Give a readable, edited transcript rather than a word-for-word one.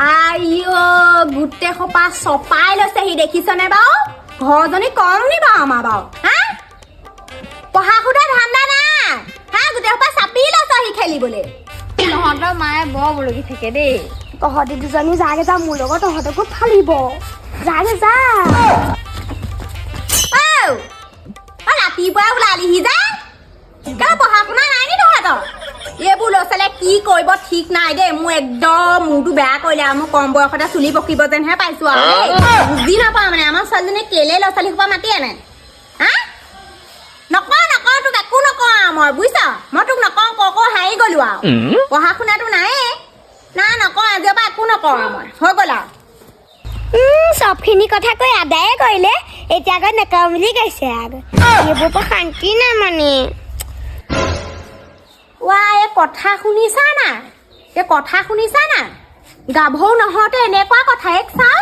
আইও গোটে খোপা চপাই লৈছে সি দেখিছনে বাৰু ঘৰজনী কম নি বাৰু আমাৰ বাৰু হা পঢ়া শুনা ধান্দা নাই হা গোটে খোপা চাপি লৈছে সি খেলিবলৈ তহঁতৰ মায়ে বৰ বলগি থাকে দেই তহঁতি দুজনী যাগে যা মোৰ লগত তহঁতকো ফালিব যাগে যা ৰাতিপুৱা ওলালিহি যা কিয় পঢ়া শুনা নাই নি তহঁতৰ এইবোৰ ল'ৰা ছোৱালীয়ে কি কৰিব ঠিক নাই দেই মোৰ একদম মূৰটো বেয়া কৰিলে আৰু মোৰ কম বয়সতে চুলি পকিব যেনহে পাইছো আৰু বুজি নাপাওঁ মানে আমাৰ ছোৱালীজনীয়ে কেলে ল'ৰা ছোৱালী সোপা মাতি আনে হা নকওঁ তোক একো নকওঁ আৰু মই বুজিছ মই তোক নকওঁ ক হাৰি গলো আৰু পঢ়া শুনাটো নাইয়ে না নকওঁ আজিৰ পৰা একো নকওঁ আৰু মই হৈ গ'ল আৰু চবখিনি কথা কৈ আদায়ে কৰিলে এতিয়া আগত নকওঁ বুলি কৈছে আগত এইবোৰ পৰা শান্তি নাই মানে এই কথা শুনিছা না গাভৰু নহওঁতে এনেকুৱা কথা এক চাও